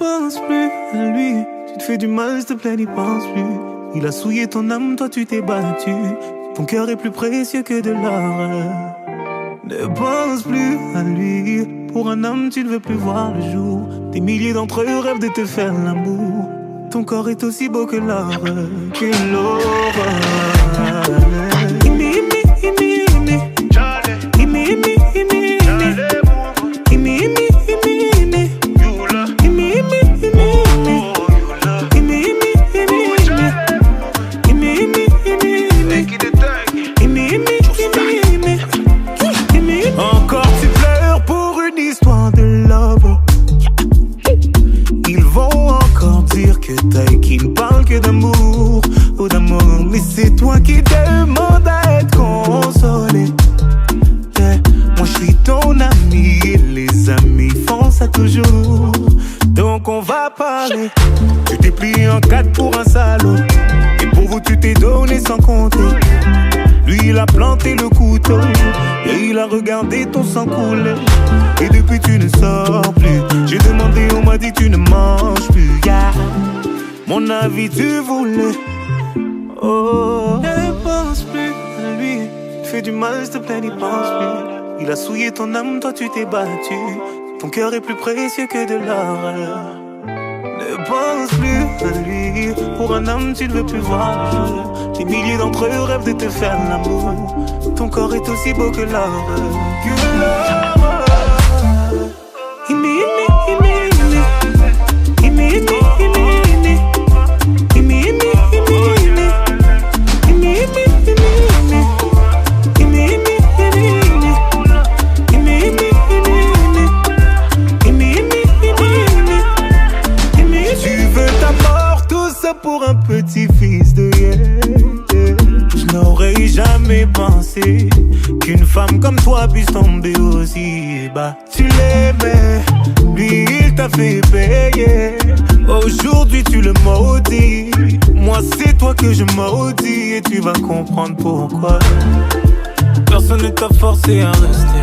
pense plus à lui. Tu te fais du mal, s'il te plaît, n'y pense plus. Il a souillé ton âme, toi tu t'es battu. Ton cœur est plus précieux que de l'or. Ne pense plus à lui. Pour un homme, tu ne veux plus voir le jour. Des milliers d'entre eux rêvent de te faire l'amour. Ton corps est aussi beau que l'or, que l'aurore. Encore tu pleures pour une histoire de love. Ils vont encore dire que t'as qui ne parle que d'amour ou d'amour. Mais c'est toi qui demandes à être consolé. Yeah. Moi je suis ton ami et les amis font ça toujours. Donc on va parler. Tu t'es plié en quatre pour un salaud. Et pour vous tu t'es donné sans compter. Lui il a planté le couteau et il a regardé ton sang couler. Et depuis tu ne sors plus. J'ai demandé, on m'a dit tu ne manges plus, yeah. Mon avis tu voulais. Oh, ne pense plus à lui. Tu te fais du mal, s'il te plaît, n'y pense plus. Il a souillé ton âme, toi tu t'es battu. Ton cœur est plus précieux que de l'or. Ne pense plus à lui. Pour un homme tu ne veux plus voir le jour. Des milliers d'entre eux rêvent de te faire l'amour. Ton corps est aussi beau que l'or. Que l'or. Pour un petit fils de je n'aurais jamais pensé qu'une femme comme toi puisse tomber aussi bas. Tu l'aimais, lui il t'a fait payer. Aujourd'hui tu le maudis. Moi c'est toi que je maudis. Et tu vas comprendre pourquoi. Personne ne t'a forcé à rester.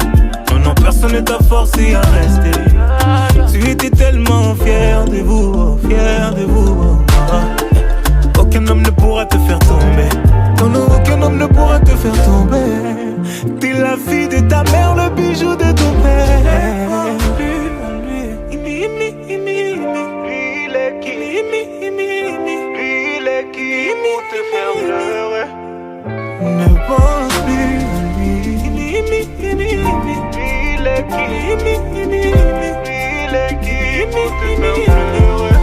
Non, non, personne ne t'a forcé à rester. Tu étais tellement fier de vous, fier de vous. Aucun homme ne pourra te faire tomber. Non, non, aucun homme ne pourra te faire tomber. T'es la fille de ta mère, le bijou de ton père. Lui, il est qui? Lui, il est qui pour te faire pleurer? Ne pense plus à lui. Il est qui? Il est qui pour te faire pleurer?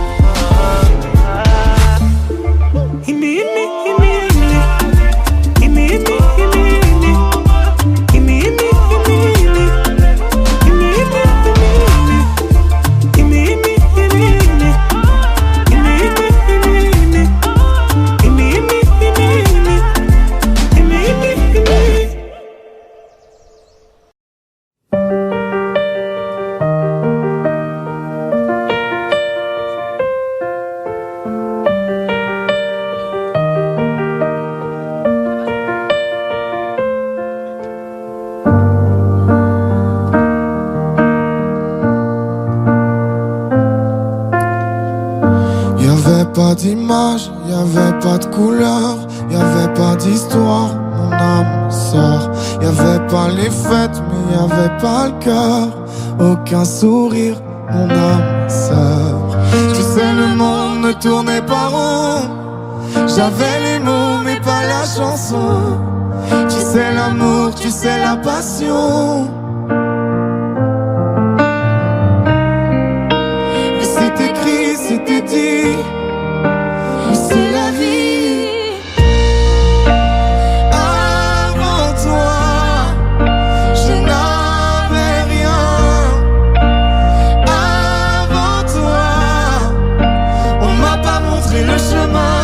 Pas d'image, y'avait pas de couleur, y'avait pas d'histoire, mon âme sort. Y'avait pas les fêtes, mais y'avait pas le cœur. Aucun sourire, mon âme sort. Tu sais, le monde ne tournait pas rond. J'avais les mots, mais pas la chanson. Tu sais l'amour, tu sais la passion. Mais c'est écrit, c'était dit. C'est la vie. Avant toi, je n'avais rien. Avant toi, on m'a pas montré le chemin.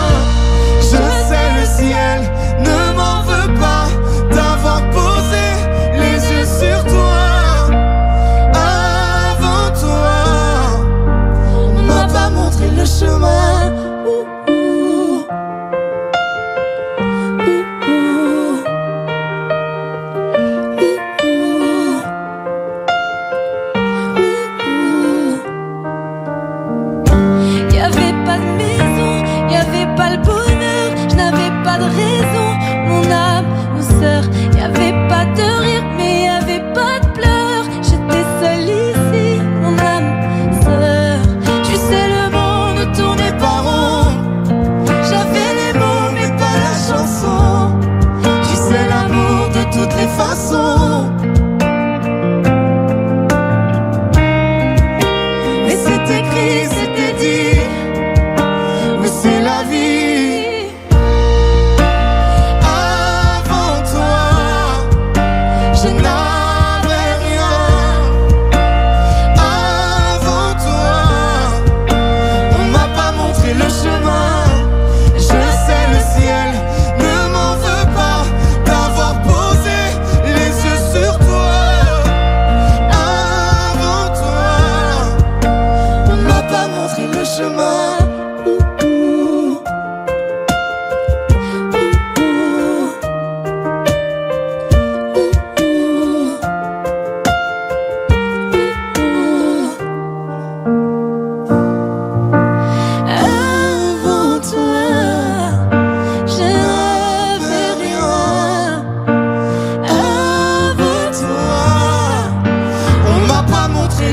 Je sais le ciel ne m'en veut pas d'avoir posé les yeux sur toi.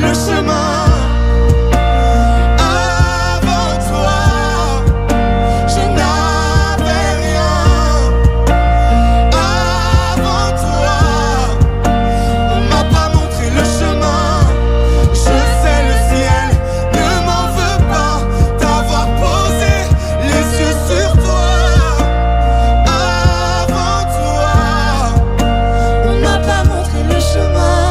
le chemin. Avant toi, je n'avais rien. Avant toi, on m'a pas montré le chemin. Je sais le ciel ne m'en veut pas d'avoir posé les yeux sur toi. Avant toi, on m'a pas montré le chemin.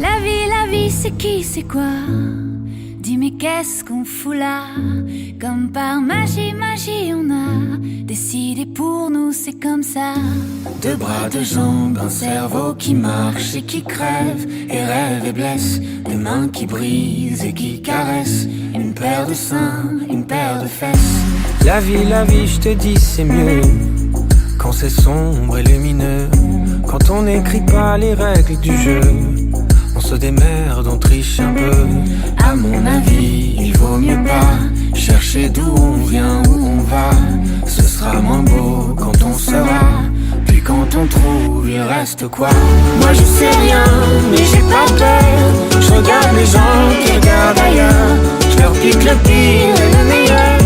La vie, c'est qui, c'est quoi? Dis mais qu'est-ce qu'on fout là? Comme par magie, on a décidé pour nous, c'est comme ça. Deux bras, deux jambes, un cerveau qui marche et qui crève, et rêve et blesse, des mains qui brisent et qui caressent, une paire de seins, une paire de fesses. La vie, je te dis c'est mieux quand c'est sombre et lumineux, quand on n'écrit pas les règles du jeu. On se démerde, on triche un peu. À mon avis, il vaut mieux pas chercher d'où on vient, où on va. Ce sera moins beau quand on saura. Puis quand on trouve, il reste quoi? Moi je sais rien, mais j'ai pas peur. Je regarde les gens qui regardent ailleurs. Je leur pique le pire et le meilleur.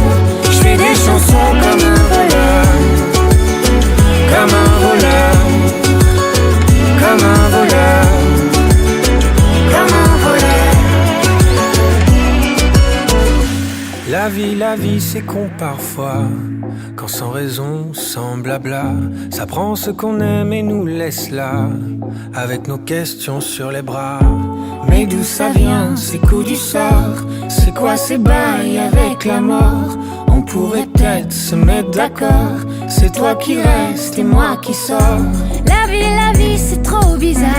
Je fais des chansons comme un voleur. Comme un voleur. Comme un voleur. Comme un voleur. La vie, c'est con parfois. Quand sans raison, sans blabla, ça prend ce qu'on aime et nous laisse là, avec nos questions sur les bras. Mais d'où ça vient, ces coups du sort? C'est quoi ces bails avec la mort? On pourrait peut-être se mettre d'accord. C'est toi qui restes et moi qui sors. La vie, c'est trop bizarre.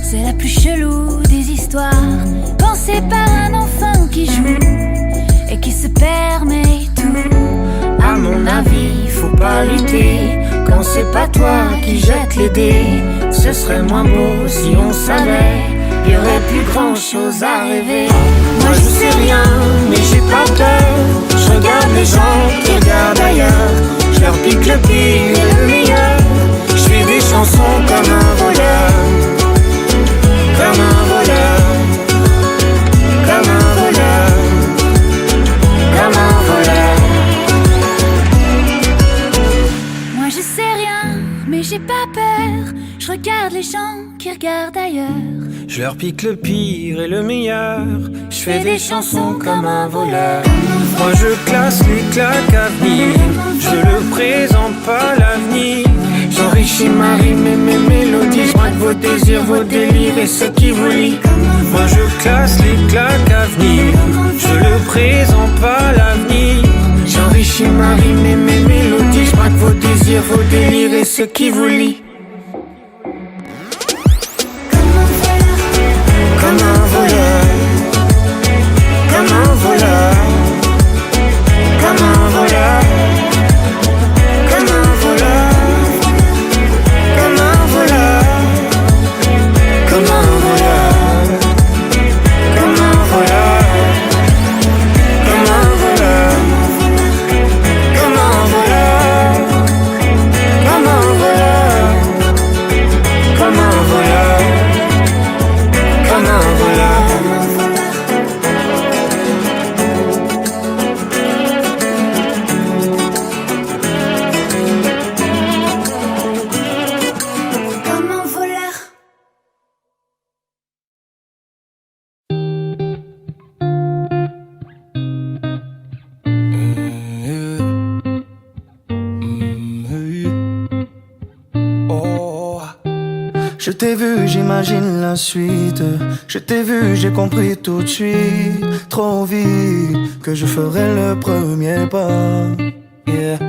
C'est la plus chelou des histoires, pensée par un enfant qui joue et qui se permet tout. À mon avis, faut pas lutter quand c'est pas toi qui jette les dés. Ce serait moins beau si on savait, y aurait plus grand chose à rêver. Moi je sais rien, mais j'ai pas peur. Je regarde les gens qui regardent ailleurs. Je leur pique le pire et le meilleur. Je fais des chansons comme un voleur. Comme un voleur. Comme un voleur. Comme un voleur. Moi je sais rien, mais j'ai pas peur. Je regarde les gens qui regardent ailleurs. Je leur pique le pire et le meilleur. Je fais des chansons comme un voleur. Moi je classe les claques à venir. Je le présente pas l'avenir. J'enrichis ma rime et mes mélodies. Je braque vos désirs, vos délires et ceux qui vous lient. Moi je classe les claques à venir. Je le présente pas l'avenir. J'enrichis ma rime et mes mélodies. Je braque vos désirs, vos délires et ceux qui vous lient. Comme un voleur. Comme un voleur. Comme un voleur. Comme un voleur. Comme un voleur. Comme un voleur. Comme un voleur. Comme un voleur. Comme un voleur. Comme un voleur. Je t'ai vu, j'imagine la suite. Je t'ai vu, j'ai compris tout de suite. Trop vite que je ferai le premier pas. Yeah.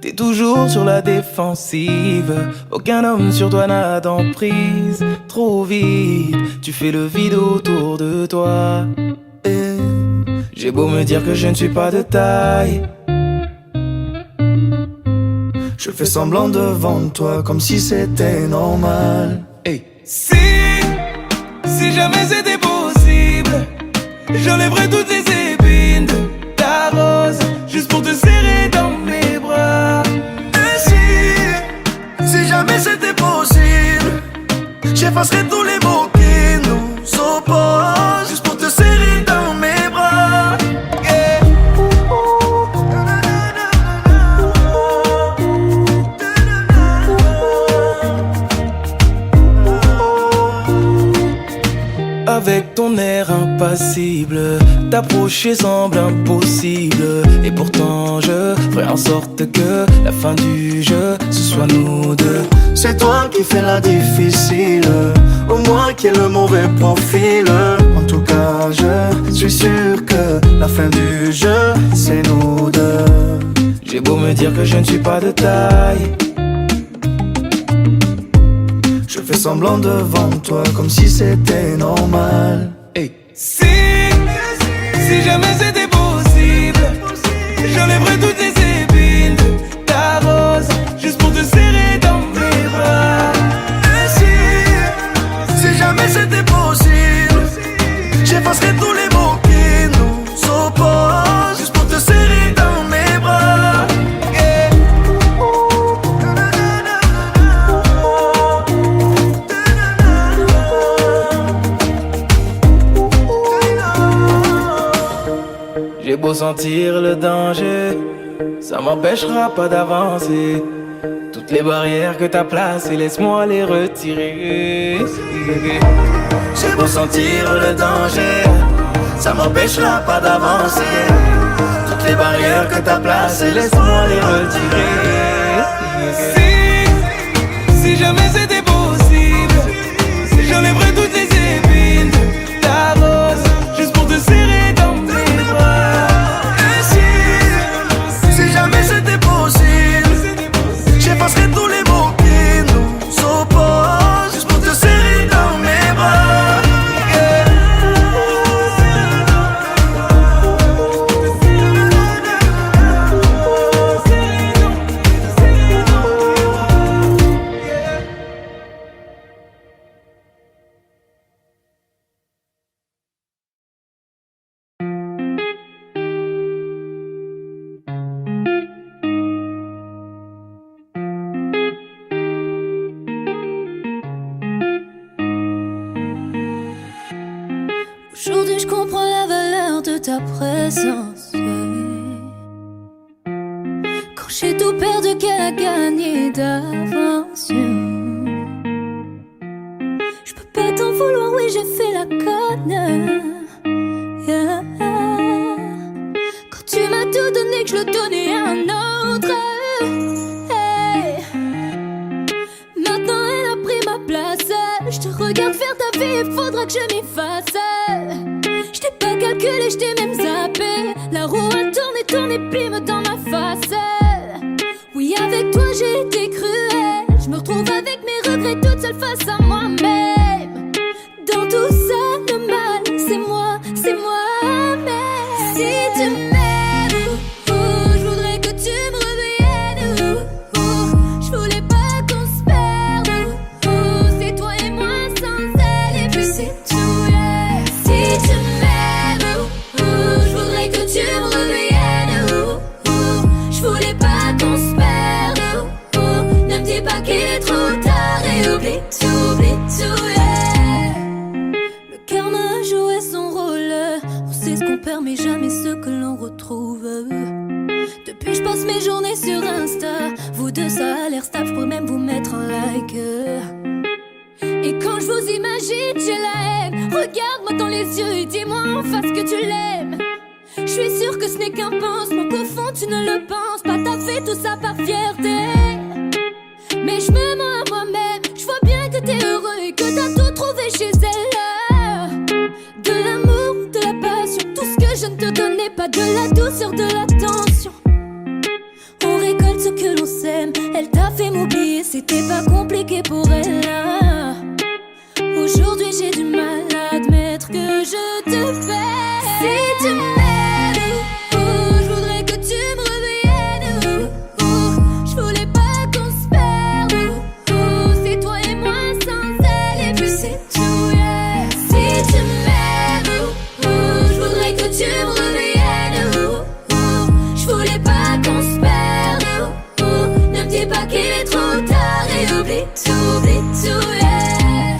T'es toujours sur la défensive. Aucun homme sur toi n'a d'emprise. Trop vite, tu fais le vide autour de toi. Et j'ai beau me dire que je ne suis pas de taille, je fais semblant devant toi comme si c'était normal. Hey. Si jamais c'était possible, j'enlèverais toutes les épines de ta rose, juste pour te serrer dans mes bras. Et si jamais c'était possible, j'effacerais tous les mots qui nous opposent, juste pour te serrer dans mes bras. Yeah. Avec ton air impassible, t'approcher semble impossible. Et pourtant je ferai en sorte que la fin du jeu, ce soit nous deux. C'est toi qui fais la difficile, ou moi qui ai le mauvais profil. En tout cas je suis sûr que la fin du jeu, c'est nous deux. J'ai beau me dire que je ne suis pas de taille, je fais semblant devant toi comme si c'était normal. Hey. Si jamais c'était possible, j'enlèverais toutes les épines de ta rose, juste pour te serrer dans mes bras. Et si jamais c'était possible, j'effacerais tous les mots qui nous opposent, juste pour te serrer dans mes bras. J'ai beau sentir le danger, ça m'empêchera pas d'avancer. Toutes les barrières que t'as placées, laisse-moi les retirer. J'ai beau sentir le danger, ça m'empêchera pas d'avancer. Toutes les barrières que t'as placées, laisse-moi les retirer. Si jamais c'était possible, j'enlèverais toutes les épines de ta rose, juste pour te serrer dans mes bras. Si jamais c'était possible, j'effacerais tous les mots qui nous opposent, juste pour te serrer dans mes bras. Aujourd'hui je comprends la valeur de ta présence. Quand j'ai tout perdu, qu'elle a gagné d'avance. Je peux pas t'en vouloir, oui j'ai fait la conne. Yeah. Quand tu m'as tout donné, que je le donnais à un autre. Hey. Maintenant elle a pris ma place. Je te regarde faire ta vie, il faudra que je m'y fasse. Je t'ai pas calculé, je t'ai même zappé. La roue a tourné, pime dans ma face. Oui, avec toi j'ai été cruelle. Je me retrouve avec mes regrets toute seule face à moi-même. Dans tout ça, le mal, c'est moi-même. Si tu m'aimes, je voudrais que tu me reviennes. Je voulais pas qu'on se perde. C'est toi et moi sans elle, et puis c'est tout. Yeah. Si tu m'aimes, je voudrais que tu me reviennes. Je voulais pas qu'on se perde. Ne me dis pas qu'il est trop tard et oublie tout, yeah. Le karma a joué son rôle. On sait ce qu'on perd mais jamais ce que l'on retrouve. Depuis je passe mes journées sur Insta. Vous deux ça a l'air stable, je pourrais même vous mettre un like. Et quand je vous imagine, j'ai la haine. Regarde-moi dans les yeux et dis-moi en face que tu l'aimes. Je suis sûre que ce n'est qu'un pansement, qu'au fond tu ne le penses pas. T'as fait tout ça par fierté, mais je me mens à moi-même. Je vois bien que t'es heureux et que t'as tout trouvé chez elle. De l'amour, de la passion, tout ce que je ne te donnais pas, de la douceur, de l'attention. On récolte ce que l'on sème. Elle t'a fait m'oublier, c'était pas compliqué pour elle. Aujourd'hui j'ai du mal à admettre que je te fais. Si tu m'aimes, je voudrais que tu me reviennes. Je voulais pas qu'on se perde. C'est toi et moi sans elle, et puis c'est tout, yeah. Si tu m'aimes, je voudrais que tu me reviennes. Je voulais pas qu'on se perde. Ne me dis pas qu'il est trop tard et oublie tout, yeah.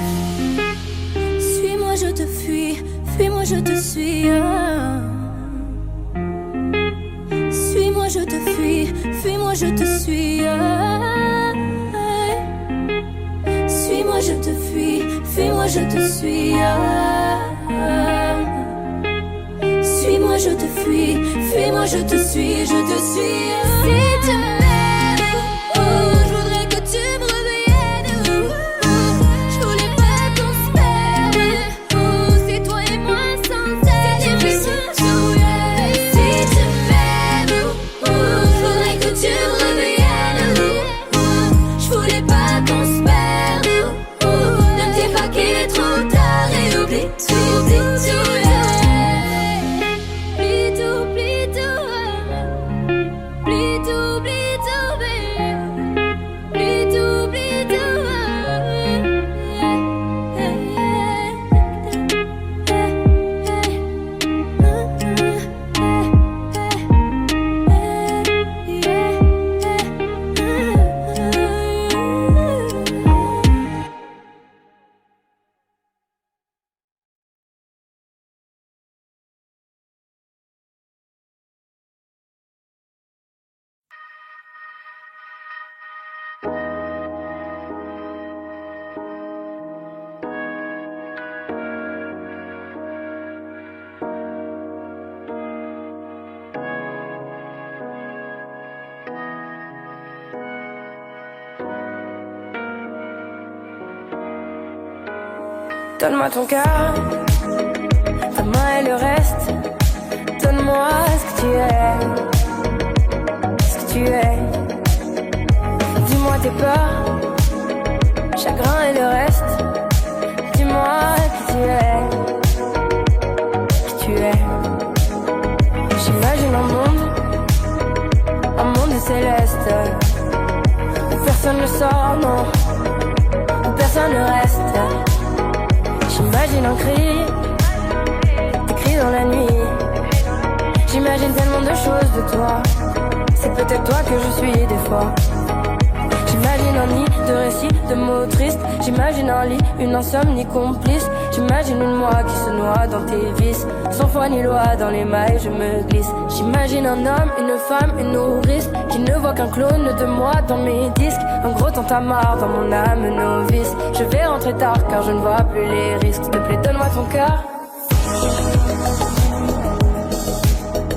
Suis-moi, je te fuis, fuis-moi, je te suis. Suis-moi, je te fuis, fuis-moi, je te suis. Suis-moi, je te fuis, fuis-moi, je te suis. Suis-moi, je te fuis, fuis-moi, je te suis, je te suis. Si tu m'aimes, je voudrais que tu me reviennes. Je voulais pas qu'on se perde. C'est toi et moi sans elle, et puis c'est tout, yeah. Si tu m'aimes, je voudrais que tu me reviennes. Je voulais pas qu'on se perde. Ne me dis pas qu'il est trop tard et oublie tout, yeah. Donne-moi ton cœur, ta main et le reste. Donne-moi ce que tu es, ce que tu es. Dis-moi tes peurs, chagrin et le reste. Dis-moi qui tu es, qui tu es. J'imagine un monde céleste, où personne ne sort, non, où personne ne reste. J'imagine un cri, des cris dans la nuit. J'imagine tellement de choses de toi. C'est peut-être toi que je suis des fois. J'imagine un nid de récits, de mots tristes. J'imagine un lit, une insomnie complice. J'imagine une moi qui se noie dans tes vices. Sans foi ni loi, dans les mailles je me glisse. J'imagine un homme, une femme, une nourrice qui ne voit qu'un clone de moi dans mes disques. Un gros tintamarre dans mon âme novice. Je vais rentrer tard car je ne vois plus les risques. S'il te plaît, donne-moi ton cœur.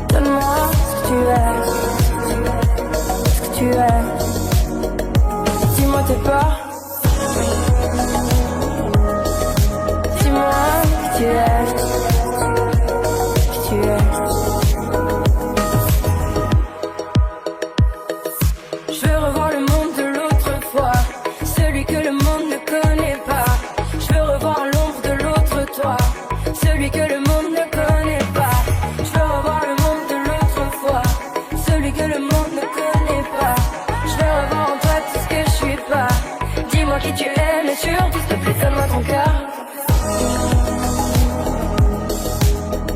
Donne-moi ce que tu es, ce que tu es. Dis-moi tes peurs. Dis-moi qui tu es, qui tu es. Je veux revoir le monde de l'autre fois, celui que le monde ne connaît pas. Je veux revoir l'ombre de l'autre toi, celui que le monde ne connaît pas. Je veux revoir le monde de l'autre fois, celui que le monde ne connaît pas. Je veux revoir en toi tout ce que je suis pas. Dis-moi qui tu es, mais surtout s'il te plaît, donne-moi ton cœur.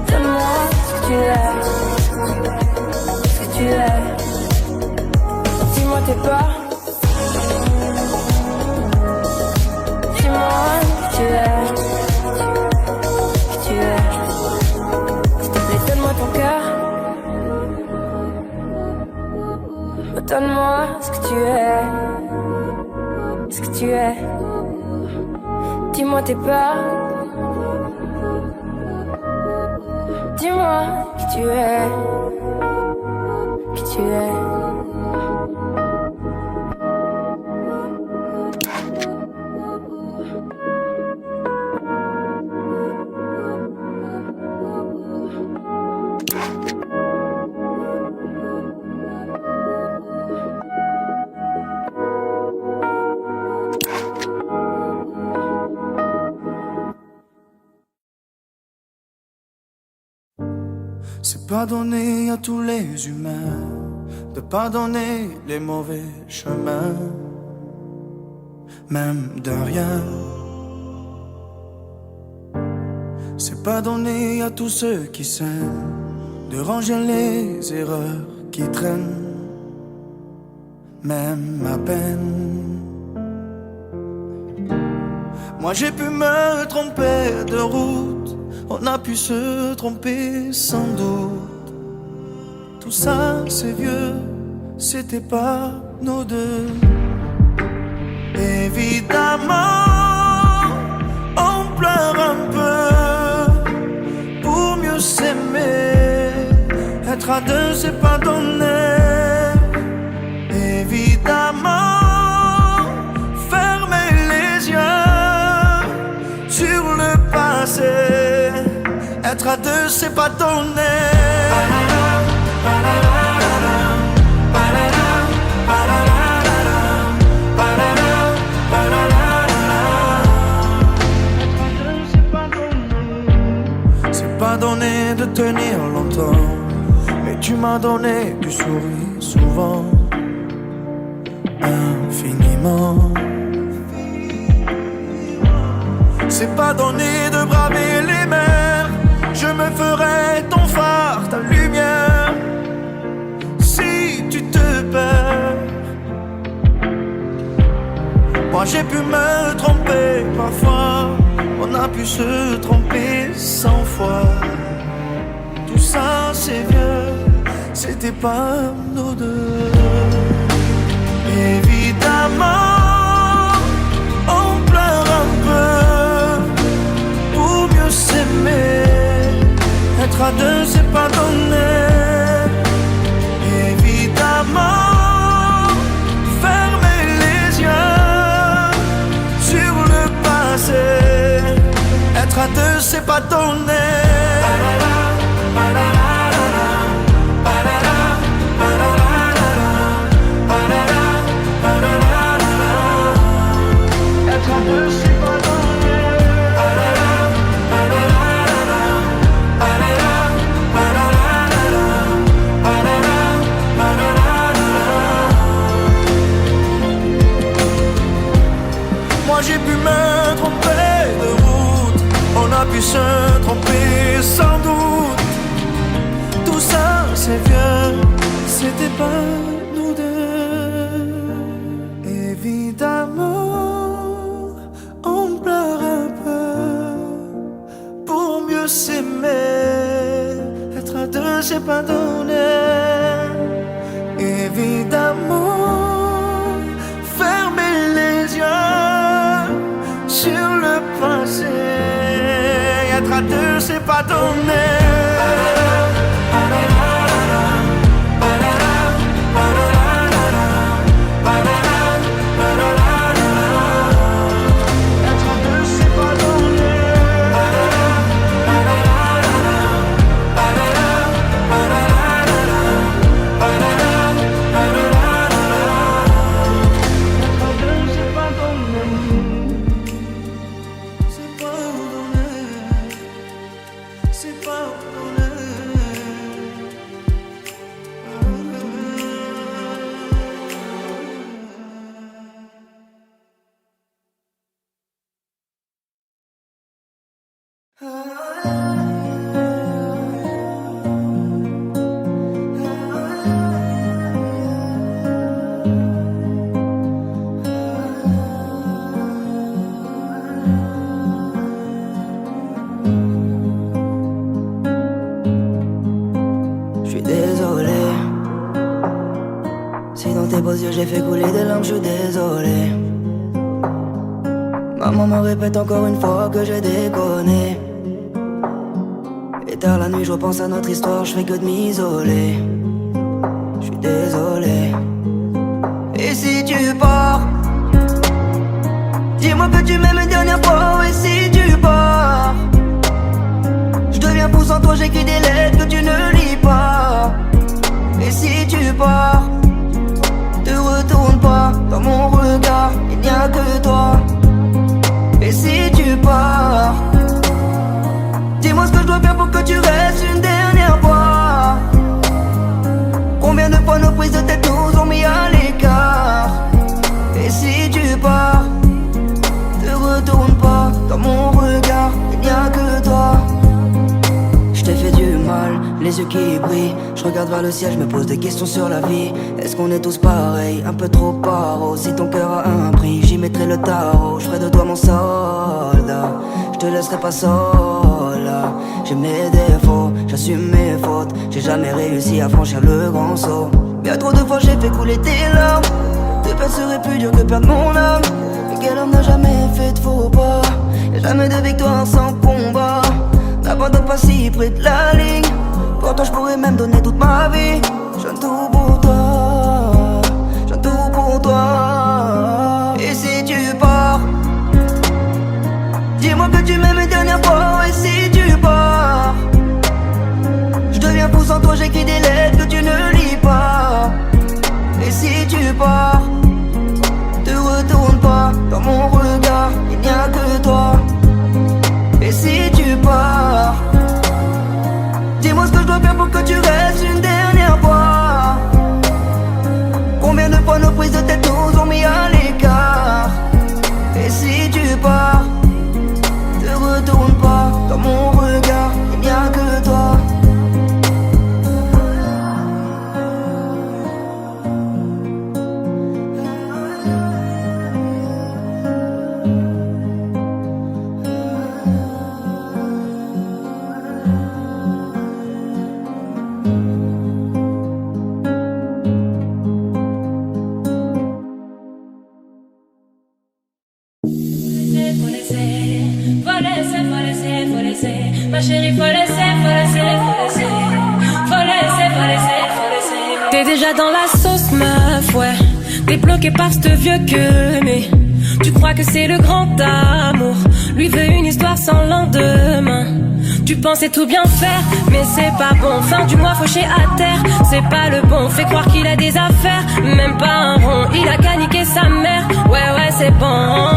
Donne-moi ce que tu es, ce que tu es. Dis-moi tes peurs. Dis-moi qui tu es, qui tu es. S'il te plaît, donne-moi ton cœur. Donne-moi ce que tu es, ce que tu es. Dis-moi tes peurs. Dis-moi qui tu es, qui tu es. C'est pas donné à tous les humains de pardonner les mauvais chemins, même de rien. C'est pas donné à tous ceux qui s'aiment de ranger les erreurs qui traînent, même à peine. Moi j'ai pu me tromper de route, on a pu se tromper sans doute. Tout ça c'est vieux, c'était pas nous deux. Évidemment, on pleure un peu pour mieux s'aimer. Être à deux c'est pas donné. Évidemment, fermer les yeux sur le passé. Être à deux c'est pas donné. C'est pas donné de tenir longtemps, mais tu m'as donné du sourire souvent, infiniment. C'est pas donné de braver les mers, je me ferai ton phare, ta lumière, si tu te perds. Moi j'ai pu me tromper parfois, on a pu se tromper 100 fois. Tout ça c'est vieux, c'était pas nous deux. Évidemment, on pleure un peu pour mieux s'aimer. Être à deux c'est pas donné. Évidemment, fermer les yeux sur le passé. Être à deux c'est pas donné. Être à deux c'est pas donné. Moi j'ai pu me tromper de route, on a pu se tromper sans doute. Tout ça c'est vieux, c'était pas nous deux. Évidemment, on pleure un peu pour mieux s'aimer. Être à deux c'est pas donné. Évidemment, fermer les yeux sur le passé. Être à deux c'est pas donné. J'ai fait couler des larmes, je suis désolé. Maman me répète encore une fois que j'ai déconné. Et tard la nuit je repense à notre histoire, je fais que de m'isoler. Je suis désolé. Et si tu pars, dis-moi que tu m'aimes une dernière fois. Et si tu pars, je deviens fou sans toi, j'écris des lettres que tu ne lis pas. Et si tu pars, te retourne pas, dans mon regard, il n'y a que toi. Et si tu pars, dis-moi ce que je dois faire pour que tu restes une dernière fois. prises de tête nous ont mis à l'écart. Et si tu pars, te retourne pas, dans mon regard, il n'y a que toi. Je t'ai fait du mal, les yeux qui brillent. Je regarde vers le ciel, je me pose des questions sur la vie. Est-ce qu'on est tous pareils, un peu trop paro? Si ton cœur a un prix, j'y mettrai le tarot. Je ferai de toi mon soldat, je te laisserai pas seul. J'ai mes défauts, j'assume mes fautes. J'ai jamais réussi à franchir le grand saut. Bien trop de fois j'ai fait couler tes larmes. Te perdre serait plus dur que perdre mon âme. Mais quel homme n'a jamais fait de faux pas? Y'a jamais de victoire sans combat. N'abandonne pas si près de la ligne. Pour toi je pourrais même donner toute ma vie. Je donne tout pour toi, je donne tout pour toi. Et si tu pars, dis-moi que tu m'aimes une dernière fois. Et si tu pars, je deviens fou sans toi, j'écris des lettres que tu ne lis pas. Et si tu pars, te retourne pas, dans mon regard, il n'y a que toi. Et si tu pars, dis-moi ce que je dois faire pour que tu restes une dernière fois. Combien de fois nos prises de tête nous ont mis à l'écart. Et si tu pars, te retourne pas, dans mon regard, il n'y a que toi. Ma chérie, faut laisser, faut laisser, faut laisser. Faut laisser, faut laisser, faut laisser. T'es déjà dans la sauce, meuf, ouais. T'es bloqué par ce vieux que mais tu crois que c'est le grand amour. Lui veut une histoire sans lendemain. Tu pensais tout bien faire, mais c'est pas bon. Fin du mois fauché à terre, c'est pas le bon. Fais croire qu'il a des affaires, même pas un rond. Il a qu'à niquer sa mère, ouais, c'est bon.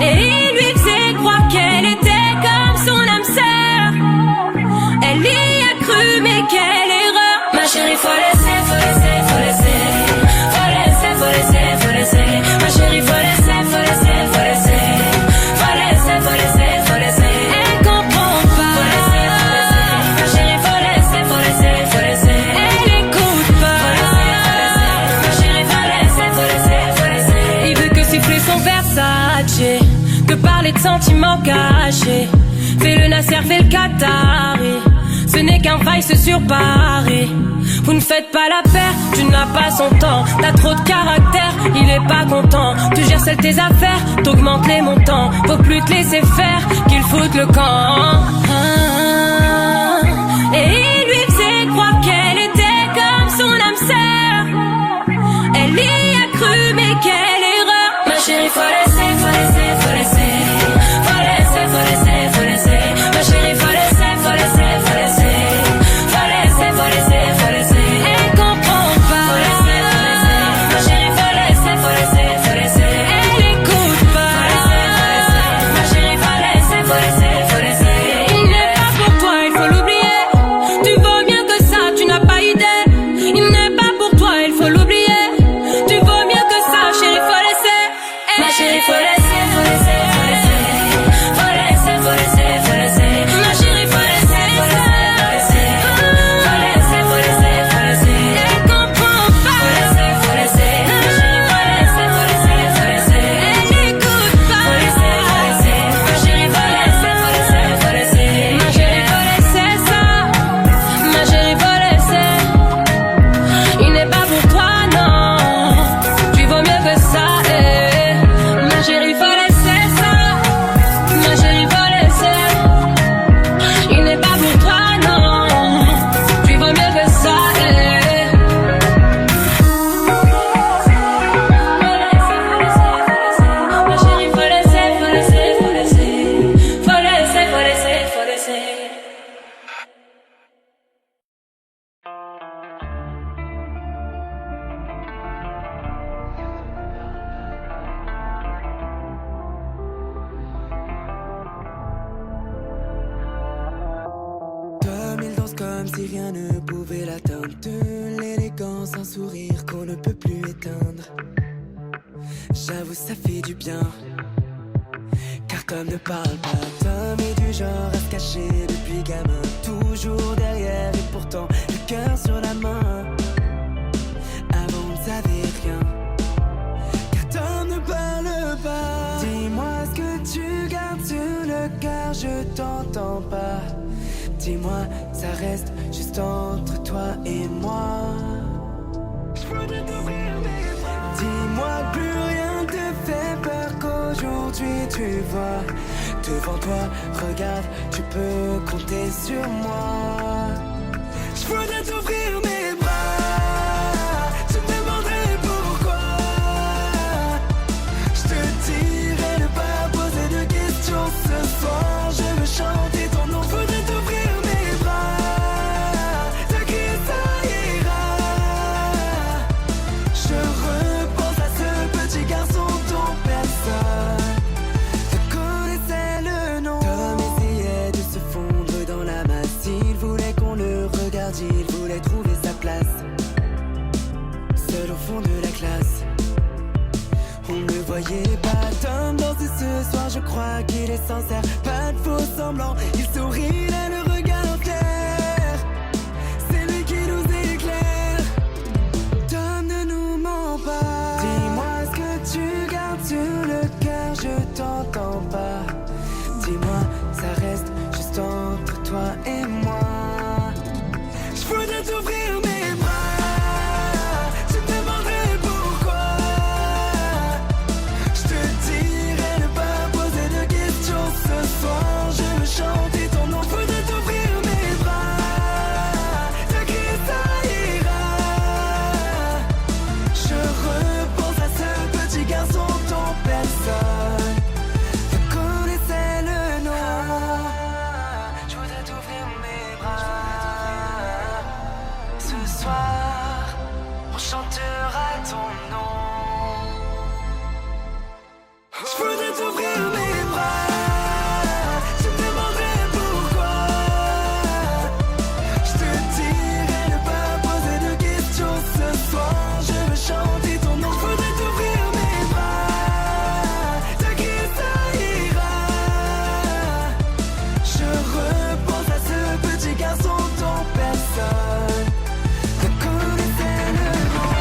Et il lui faisait croire qu'elle était comme son âme sœur. Elle y a cru, mais quelle erreur. Ma chérie, faut laisser, faut laisser, faut laisser. Faut laisser, faut laisser, faut laisser. Ma chérie, faut laisser, faut laisser, faut laisser. Faut laisser, faut laisser, faut laisser. Elle comprend pas. Faut laisser, faut laisser. Ma chérie, faut laisser, faut laisser, faut laisser. Elle écoute pas. Faut laisser, faut laisser. Ma chérie, faut laisser, faut laisser, faut laisser. Il veut que siffler son Versace, que parler de sentiments cachés. Fais le Nasser, fais le Qatari. Ce n'est qu'un vice sur Paris. Vous ne faites pas la paire, tu n'as pas son temps. T'as trop de caractère, il est pas content. Tu gères seul tes affaires, t'augmentes les montants. Faut plus te laisser faire, qu'il foute le camp. Et il lui faisait croire qu'elle était comme son âme sœur. Elle y a cru, mais quelle erreur. Ma chérie, faut laisser, faut laisser, faut laisser. Faut laisser, faut laisser, faut laisser. Ma chérie, faut laisser, faut laisser, faut laisser. Faut laisser, faut laisser, faut laisser. Elle comprend pas. Faut laisser, faut laisser. Ma chérie, faut laisser, faut laisser, faut laisser. Elle écoute pas. Faut laisser, faut laisser. Ma chérie, faut laisser, faut laisser, faut laisser. danse comme si rien ne pouvait l'atteindre. De l'élégance, un sourire qu'on ne peut plus éteindre. J'avoue ça fait du bien. Car comme ne parle pas, Tom est du genre à se cacher depuis gamin. Toujours derrière et pourtant le cœur sur la main. Avant on ne savait rien. Car Tom ne parle pas. Dis-moi ce que tu gardes sur le cœur, je t'entends pas. Dis-moi, ça reste juste entre toi et moi. Dis-moi que plus rien te fait peur, qu'aujourd'hui tu vois devant toi, regarde, tu peux compter sur moi. Je voudrais t'ouvrir mes bras, je te demanderai pourquoi. Je te dirai de pas poser de questions ce soir. Je veux chanter ton nom, faudrait t'ouvrir mes bras. De qui ça ira? Je repense à ce petit garçon dont personne ne connaissait le nom. Tom essayait de se fondre dans la masse. Il voulait qu'on le regarde, il voulait trouver sa place. Seul au fond de la classe, on ne voyait pas Tom danser ce soir. Je crois qu'il est sincère, pas de faux semblants. Il sourit, il a le regard clair. C'est lui qui nous éclaire. Tom ne nous ment pas. Dis-moi ce que tu gardes sur le cœur, je t'entends pas. Dis-moi, ça reste juste entre toi et moi. Je voudrais t'ouvrir mes bras, je te demanderai pourquoi. Je te dirai de pas poser de questions ce soir. Je veux chanter ton nom, faudrait t'ouvrir mes bras. De qui ça ira? Je repense à ce petit garçon dont personne ne connaissait le nom. Je voudrais t'ouvrir mes bras. Ce soir, on chantera ton nom. Je voudrais t'ouvrir mes bras, je te demanderai pourquoi. Je te dirai de pas poser de questions ce soir. Je veux chanter ton nom, faudrait t'ouvrir mes bras. De qui ça ira? Je repense à ce petit garçon dont personne ne connaissait le nom.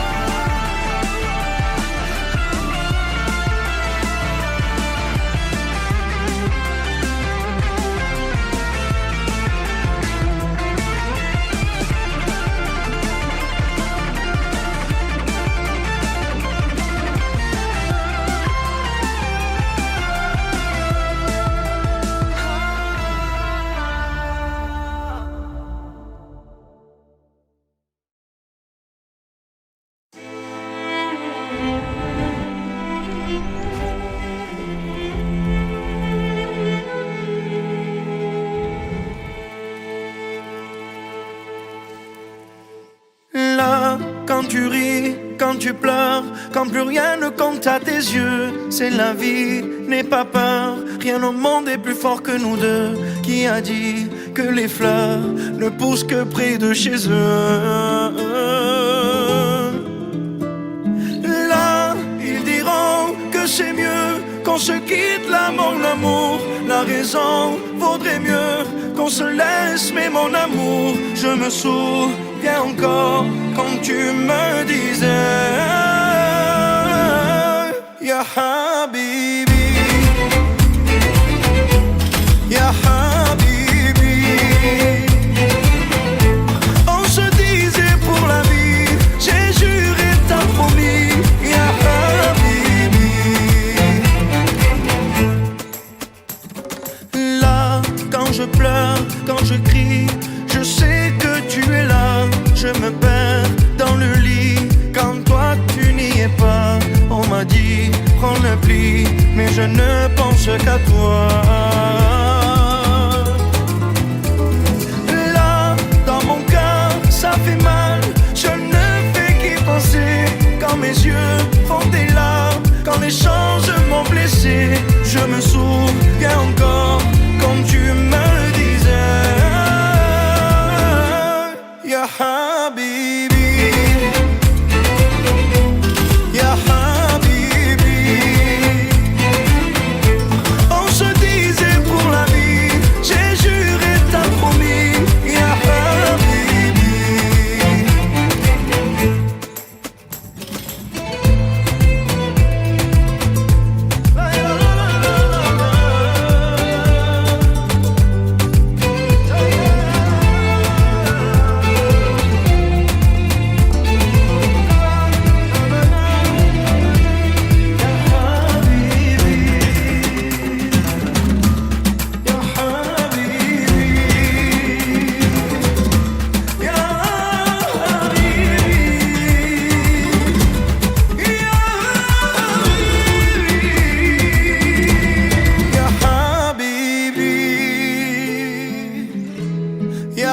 Là, quand tu ris, quand tu pleures, quand plus rien ne compte à tes yeux, c'est la vie, n'aie pas peur. Rien au monde est plus fort que nous deux. Qui a dit que les fleurs ne poussent que près de chez eux? Là, ils diront que c'est mieux qu'on se quitte là, mon amour. La raison vaudrait mieux qu'on se laisse, mais mon amour, je me souviens encore quand tu me disais Ya Habibi, Ya Habibi. On se disait pour la vie, j'ai juré, t'as promis Ya Habibi. Là, quand je pleure, quand je crie, je sais que tu es là. Je me perds dans le lit quand toi tu n'y es pas. On m'a dit prends le pli, mais je ne pense qu'à toi. Là, dans mon cœur, ça fait mal. Je ne fais qu'y penser quand mes yeux font des larmes, quand les choses m'ont blessé. Je me souviens encore quand tu me disais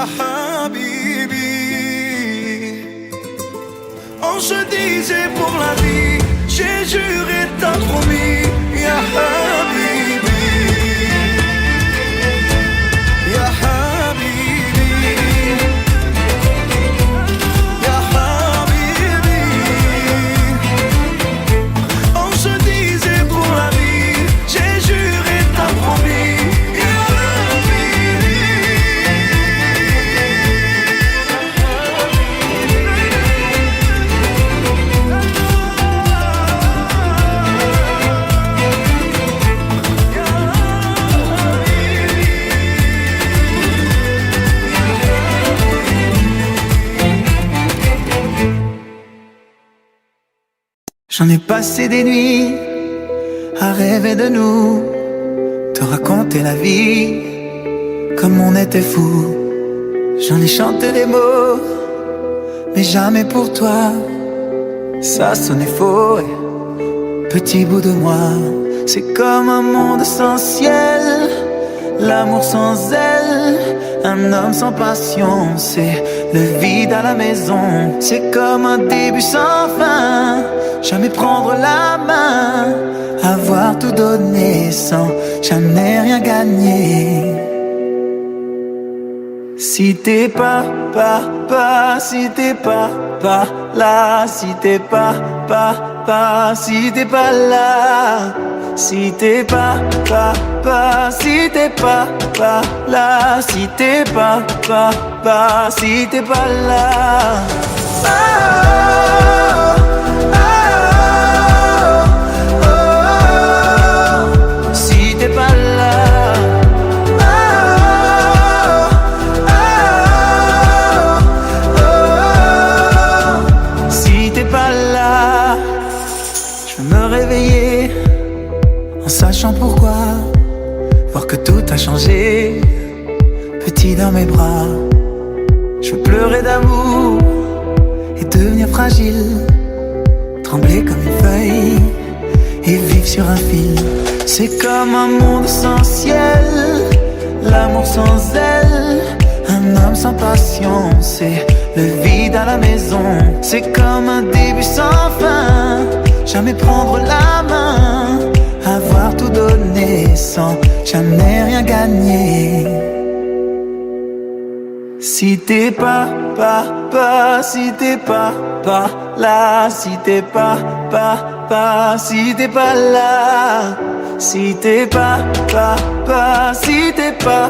Ya Habibi. On se disait pour la vie, j'ai juré, t'as promis. Ya Habibi, Ya Habibi, Ya Habibi. On se disait pour la vie, j'ai juré, t'as promis. Ya Habibi. J'en ai passé des nuits à rêver de nous, te raconter la vie comme on était fous. J'en ai chanté des mots, mais jamais pour toi. Ça sonnait faux, petit bout de moi. C'est comme un monde sans ciel, l'amour sans aile, un homme sans passion. C'est le vide à la maison. C'est comme un début sans fin, jamais prendre la main, avoir tout donné sans jamais rien gagner. Si t'es pas si t'es pas là, si t'es pas si t'es pas là, si t'es pas si t'es pas là, si t'es pas si t'es pas là. Oh, oh, oh, oh, si t'es pas là. En sachant pourquoi, voir que tout a changé, petit dans mes bras. Je veux pleurer d'amour et devenir fragile, trembler comme une feuille et vivre sur un fil. C'est comme un monde sans ciel, l'amour sans aile, un homme sans passion. C'est le vide à la maison. C'est comme un début sans fin, jamais prendre la main, avoir tout donné sans jamais rien gagner. Si t'es pas si t'es pas là, si t'es pas si t'es pas là, si t'es pas si t'es pas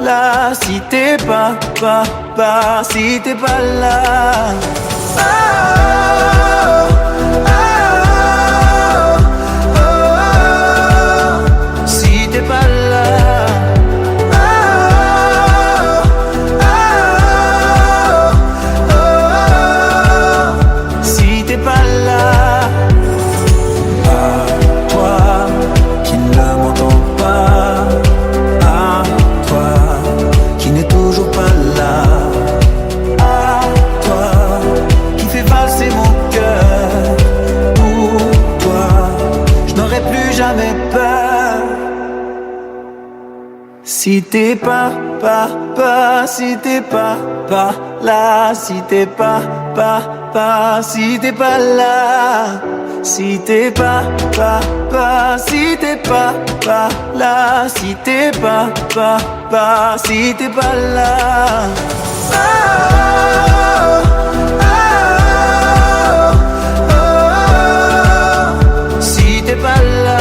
là, si t'es pas si t'es pas là. Oh, oh, oh, si t'es pas là. Si t'es pas si t'es pas là, si t'es pas si t'es pas là, si t'es pas si t'es pas là, si t'es pas si t'es pas là. Oh, oh, oh, oh, si t'es pas là.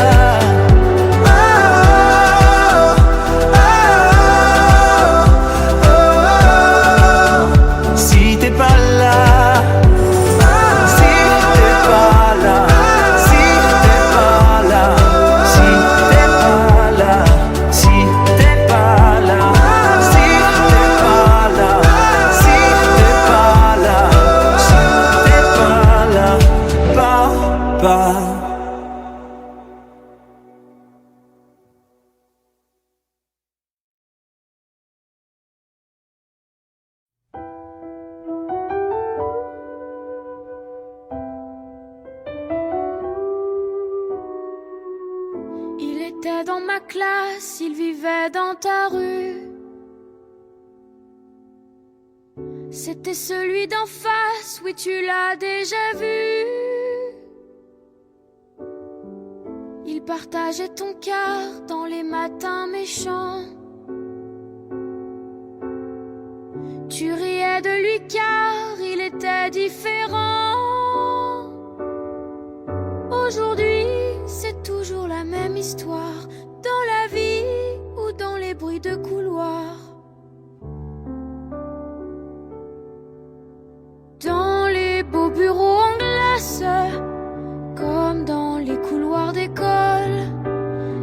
Il était dans ma classe, il vivait dans ta rue. C'était celui d'en face, oui tu l'as déjà vu. Il partageait ton cœur dans les matins méchants. Tu riais de lui car il était différent. Aujourd'hui, c'est toujours la même histoire, dans la vie ou dans les bruits de couloir. Dans les beaux bureaux en glace, comme dans les couloirs d'école,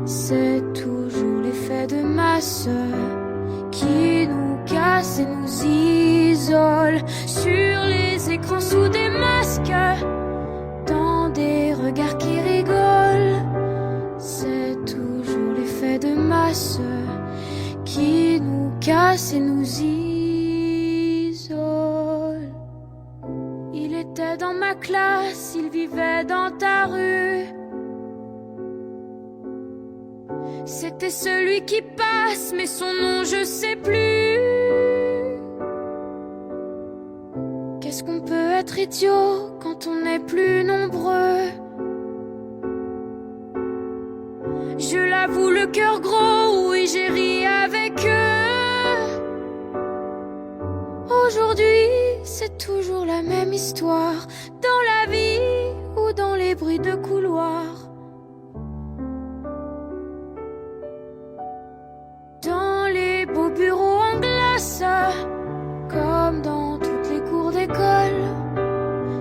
c'est toujours l'effet de masse qui nous casse et nous isole. Sur les écrans sous des masques, dans des regards qui rigolent, c'est toujours l'effet de masse qui nous casse et nous isole. Il était dans ma classe, il vivait dans ta rue. C'était celui qui passe, mais son nom je sais plus. Qu'est-ce qu'on peut être idiot quand on est plus nombreux? Je l'avoue, le cœur gros, oui j'ai ri avec eux. Aujourd'hui, c'est toujours la même histoire, dans la vie ou dans les bruits de couloir. Dans les beaux bureaux en glace, comme dans toutes les cours d'école,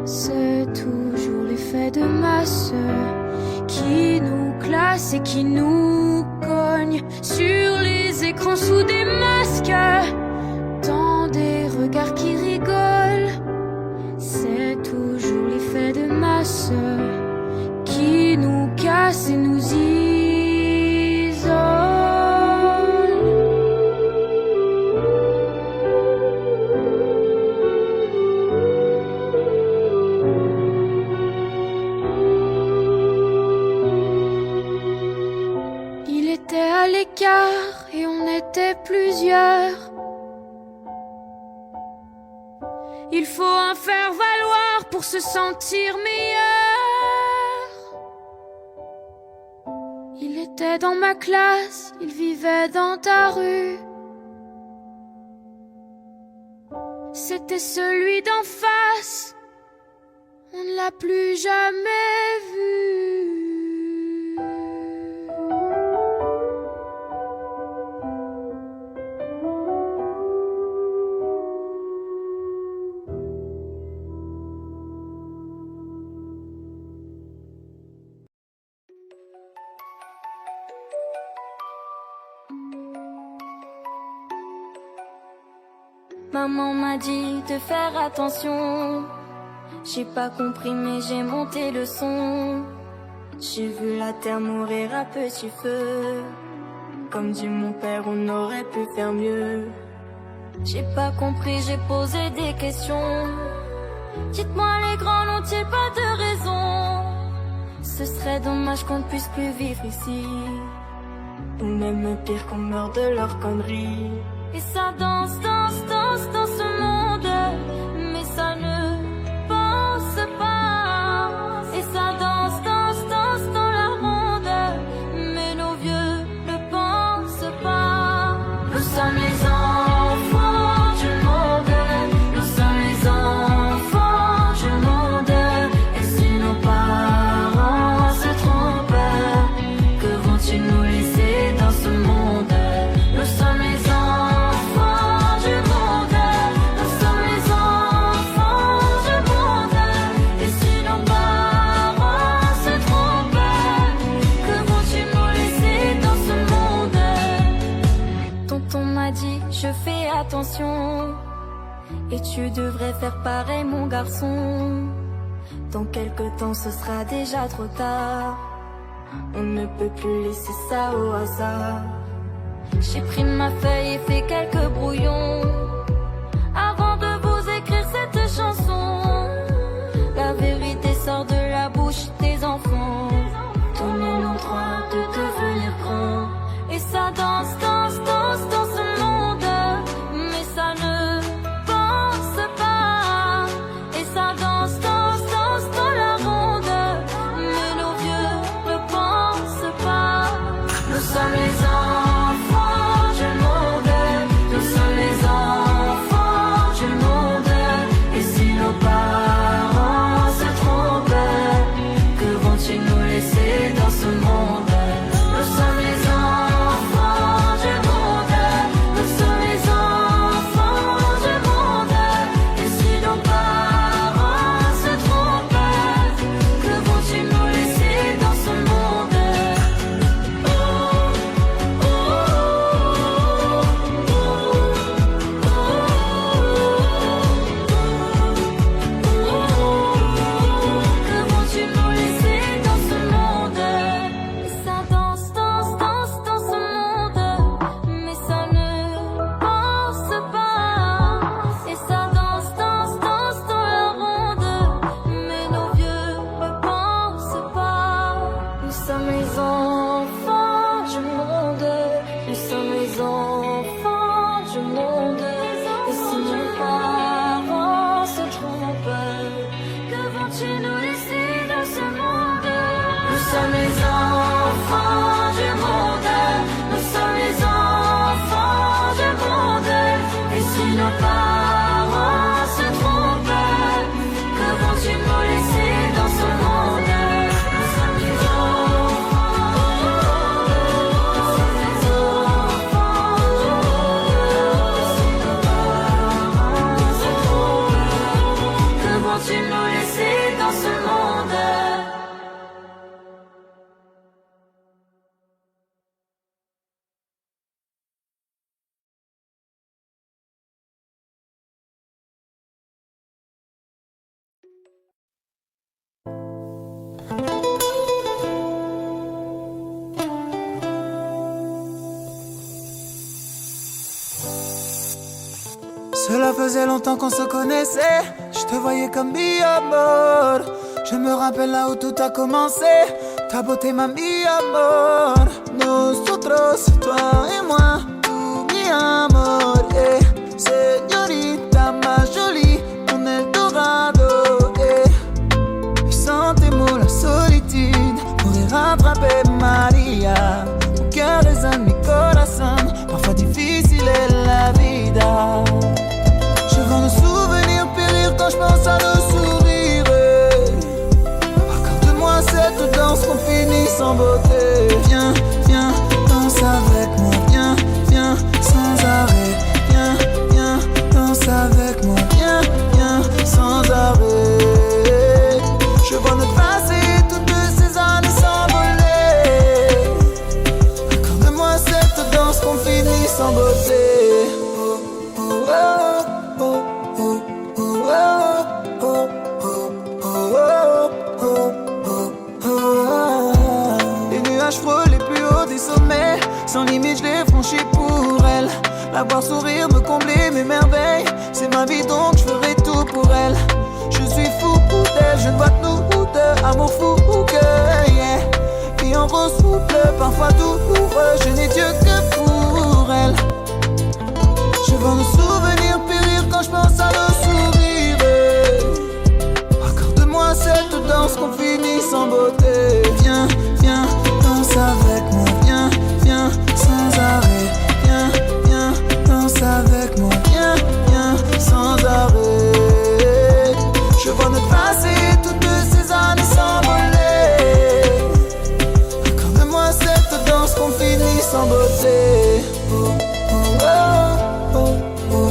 c'est toujours l'effet de masse qui nous classe et qui nous cogne. Sur les écrans sous des masques, dans des regards qui rigolent, c'est toujours l'effet de masse qui nous casse et nous isole. Il était à l'écart et on était plusieurs. Il faut en faire valoir pour se sentir meilleur. Il était dans ma classe, il vivait dans ta rue. C'était celui d'en face, on ne l'a plus jamais vu. Maman m'a dit de faire attention. J'ai pas compris mais j'ai monté le son. J'ai vu la terre mourir à petit feu. Comme dit mon père, on aurait pu faire mieux. J'ai pas compris, j'ai posé des questions. Dites-moi les grands n'ont-ils pas de raison? Ce serait dommage qu'on ne puisse plus vivre ici, ou même pire qu'on meurt de leurs conneries. Et ça danse, danse, danse dans ce monde, mais ça ne pense pas. Et ça danse, danse, danse dans la ronde, mais nos vieux ne pensent pas. Nous sommes les enfants du monde, nous sommes les enfants du monde. Et si nos parents se trompent, que vont-ils nous laisser dans ce monde? Nous sommes les enfants du monde, nous sommes les enfants du monde. Et si nos parents se trompent, que vont-ils nous laisser dans ce monde? Tonton m'a dit, je fais attention, et tu devrais faire pareil mon garçon. Dans quelque temps ce sera déjà trop tard, on ne peut plus laisser ça au hasard. J'ai pris ma feuille et fait quelques brouillons avant de vous écrire cette chanson. La vérité sort de la bouche des enfants. Donnez-nous le droit de devenir grands. Et ça danse, danse, danse dans ce monde, mais ça ne pense Cela faisait longtemps qu'on se connaissait. Je te voyais comme mi amor. Je me rappelle là où tout a commencé. Ta beauté m'a mi amor. Nosotros, toi et moi, tout mi amor. Señorita más jolie, mon Eldorado. Et sans tes mots, la solitude pourrait rattraper Maria. Mon cœur résonne, mi corazón. Parfois difficile est la vida. Je vois nos souvenirs périr quand je pense à nos sourires. Accorde-moi cette danse qu'on finit sans beauté. Viens, viens, danse avec moi. Viens, viens, sans arrêt. Viens, viens, danse avec moi. Viens, viens, sans arrêt. Je vois notre passé, toutes ces années s'envoler. Accorde-moi cette danse qu'on finit sans beauté. Les nuages frôlent les plus hauts des sommets. Sans limite je l'ai franchi pour elle. La voir sourire, me combler mes merveilles. C'est ma vie donc je ferai tout pour elle. Je suis fou d'elle, je ne vois que nous deux. Amour fou que yeah. Vie en rose souple, parfois douloureux. Je n'ai Dieu que pour elle. Je vois nos souvenirs périr quand je pense à nos sourires. Accorde-moi cette danse qu'on finit sans beauté. Viens, viens, danse avec moi. Viens, viens, sans arrêt. Viens, viens, danse avec moi. Viens, viens, sans arrêt. Je vois notre passé, toutes ces années s'envoler. Accorde-moi cette danse qu'on finit sans beauté. Oh, oh, oh, oh.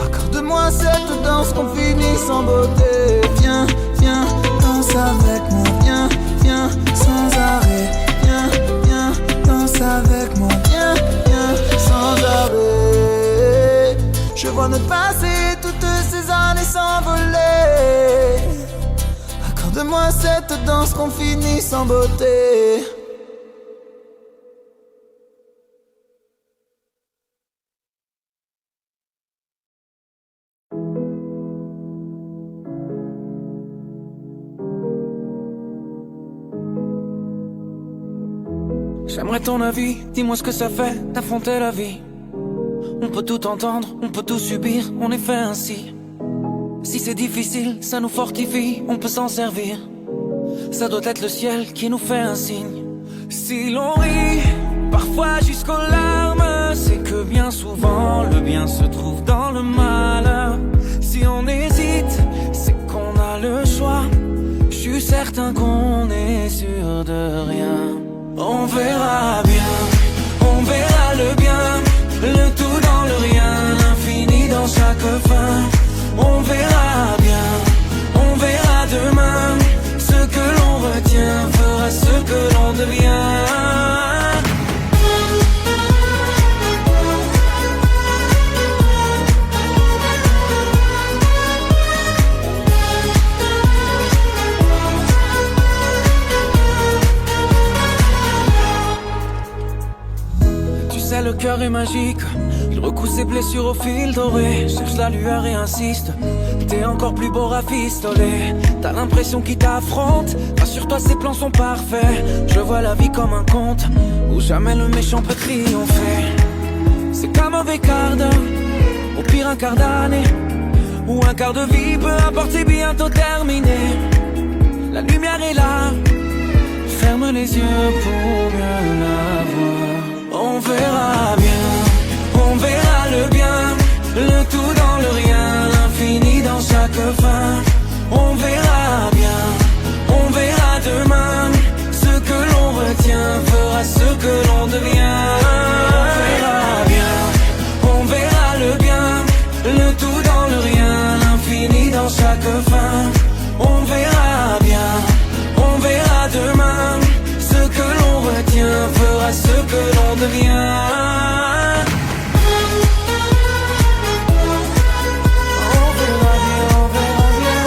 Accorde-moi cette danse qu'on finit sans beauté. Viens, viens, danse avec moi. Viens, viens, sans arrêt. Viens, viens, danse avec moi. Viens, viens, sans arrêt. Je vois notre passé, toutes ces années s'envoler. Accorde-moi cette danse qu'on finit sans beauté. J'aimerais ton avis, dis-moi ce que ça fait d'affronter la vie. On peut tout entendre, on peut tout subir, on est fait ainsi. Si c'est difficile, ça nous fortifie, on peut s'en servir. Ça doit être le ciel qui nous fait un signe. Si l'on rit, parfois jusqu'aux larmes, c'est que bien souvent le bien se trouve dans le mal. Si on hésite, c'est qu'on a le choix. Je suis certain qu'on est sûr de rien. On verra bien, on verra le bien, le tout dans le rien, l'infini dans chaque fin. On verra bien, on verra demain. Ce que l'on retient fera ce que l'on devient. Le cœur est magique, il recoue ses blessures au fil doré. Cherche la lueur et insiste, t'es encore plus beau rafistolé. T'as l'impression qu'il t'affronte, rassure-toi ses plans sont parfaits. Je vois la vie comme un conte, où jamais le méchant peut triompher. C'est qu'un mauvais quart d'heure, au pire un quart d'année, ou un quart de vie, peu importe c'est bientôt terminé. La lumière est là, ferme les yeux pour mieux la voir. On verra bien, on verra le bien, le tout dans le rien, l'infini dans chaque fin. On verra bien, on verra demain. Ce que l'on retient fera ce que l'on devient. On verra bien, on verra le bien, le tout dans le rien, l'infini dans chaque fin. On verra bien, on verra demain. Ce que l'on retient fera ce que l'on devient. On verra bien, on verra bien.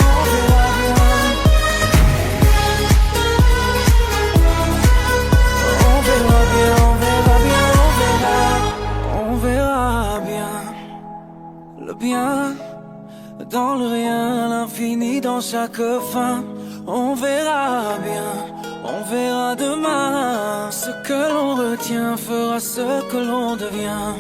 dans le rien, l'infini dans chaque fin. On verra bien, on verra demain. Ce que l'on retient fera ce que l'on devient.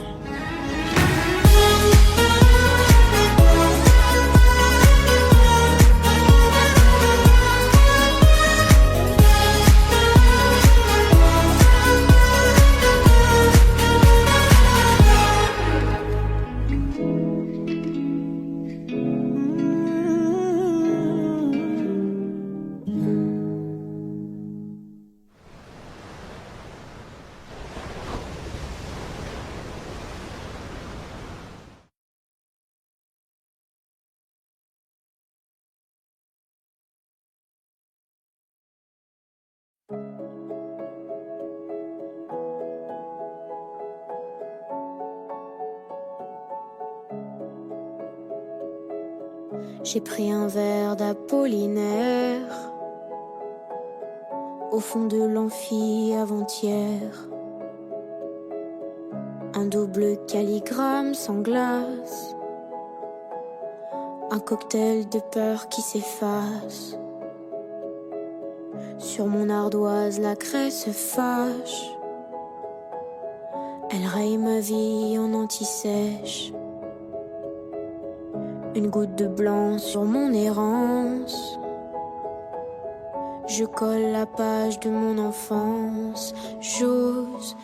J'ai pris un verre d'Apollinaire au fond de l'amphi avant-hier. Un double calligramme sans glace, un cocktail de peur qui s'efface. Sur mon ardoise la craie se fâche, elle raye ma vie en anti-sèche. Une goutte de blanc sur mon errance, je colle la page de mon enfance. J'ose,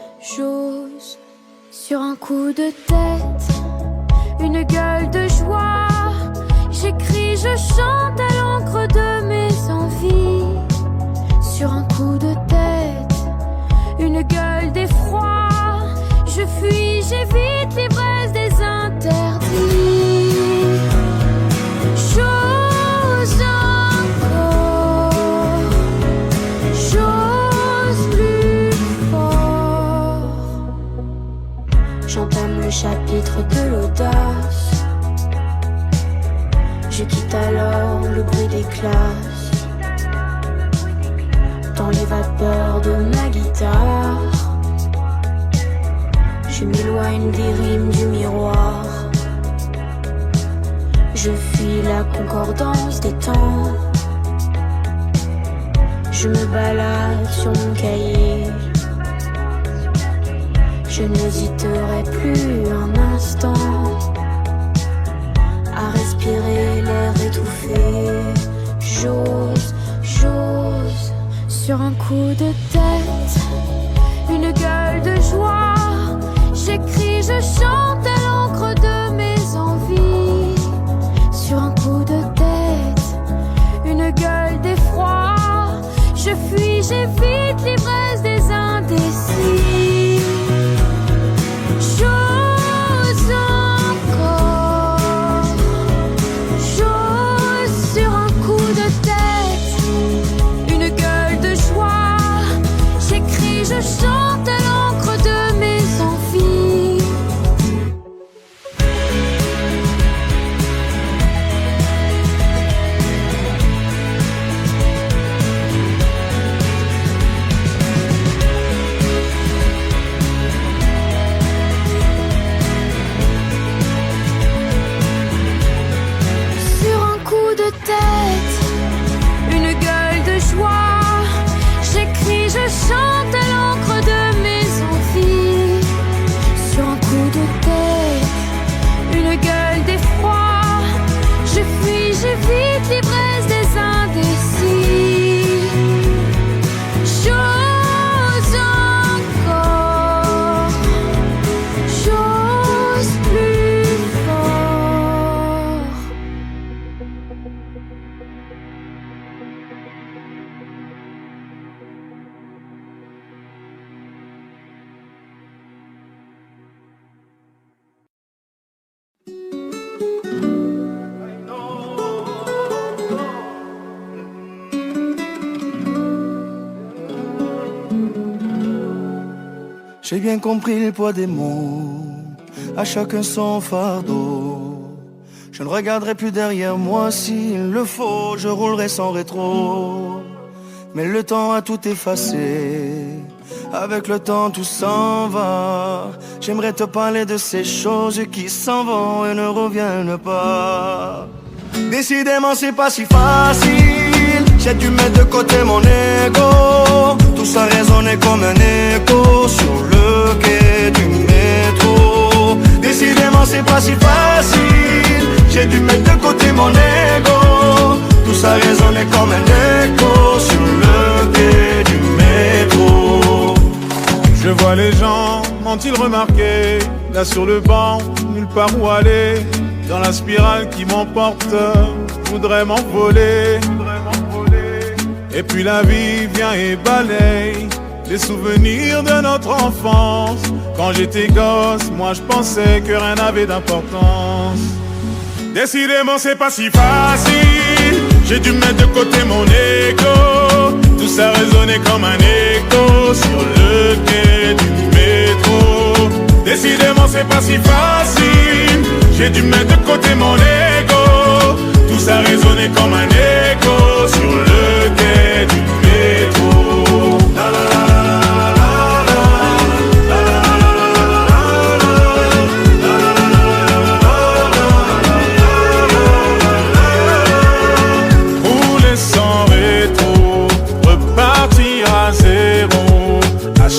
sur un coup de tête, une gueule de joie. J'écris, je chante à l'encre de mes envies. Sur un coup de tête, une gueule d'effroi. Je fuis, j'évite l'ivresse des interdits. J'ose encore, j'ose plus fort. J'entame le chapitre de l'audace. Je quitte alors le bruit des classes. Dans les vapeurs de ma guitare, je m'éloigne des rimes du miroir. Je fuis la concordance des temps. Je me balade sur mon cahier. Je n'hésiterai plus un instant à respirer l'air étouffé. J'ose, sur un coup de tête, une gueule de joie. J'écris, je chante à l'encre de mes envies. Sur un coup de tête, une gueule d'effroi. Je fuis, j'évite l'ivresse des indécis. J'ose encore, j'ose sur un coup de tête, une gueule de joie. J'écris, je chante à l'encre de mes envies. Sur un coup de tête, une gueule de joie. J'écris, je chante à l'encre de mes envies. Sur un coup de tête, une gueule d'effroi. Je fuis, j'évite l'ivresse des indécis. J'ose encore, j'ose plus fort. J'ai bien compris le poids des mots, à chacun son fardeau. Je ne regarderai plus derrière moi s'il le faut, je roulerai sans rétro. Mais le temps a tout effacé, avec le temps tout s'en va. J'aimerais te parler de ces choses qui s'en vont et ne reviennent pas. Décidément c'est pas si facile. J'ai dû mettre de côté mon ego. Tout ça résonnait comme un écho sur le quai du métro. Décidément c'est pas si facile. J'ai dû mettre de côté mon ego. Tout ça résonnait comme un écho sur le quai du métro. Je vois les gens, m'ont-ils remarqué? Là sur le banc, nulle part où aller. Dans la spirale qui m'emporte, je voudrais m'envoler. Et puis la vie vient et balaye les souvenirs de notre enfance. Quand j'étais gosse, moi je pensais que rien n'avait d'importance. Décidément c'est pas si facile. J'ai dû mettre de côté mon ego. Tout ça résonnait comme un écho sur le quai du métro. Décidément c'est pas si facile. J'ai dû mettre de côté mon ego. Tout ça résonnait comme un écho sur le quai du métro. La la la.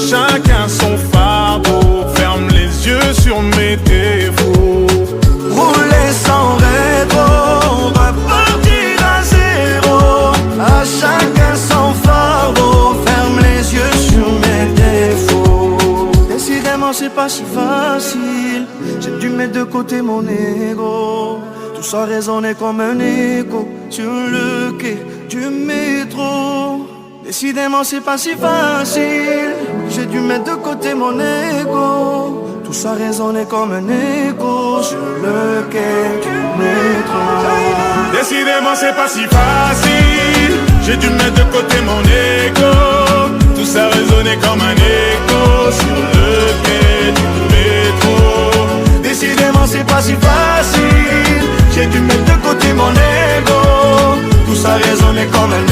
Chacun son fardeau, ferme les yeux sur mes défauts. Rouler sans rétro, repartir à zéro. À chacun son fardeau, ferme les yeux sur mes défauts. Décidément c'est pas si facile. J'ai dû mettre de côté mon ego. Tout ça résonnait comme un écho sur le quai du métro. Décidément c'est pas si facile. J'ai dû mettre de côté mon ego. Tout ça résonnait comme un écho sur le quai du métro. Décidément c'est pas si facile. J'ai dû mettre de côté mon ego. Tout ça résonnait comme un écho sur le quai du métro. Décidément c'est pas si facile. J'ai dû mettre de côté mon ego. Tout ça résonnait comme un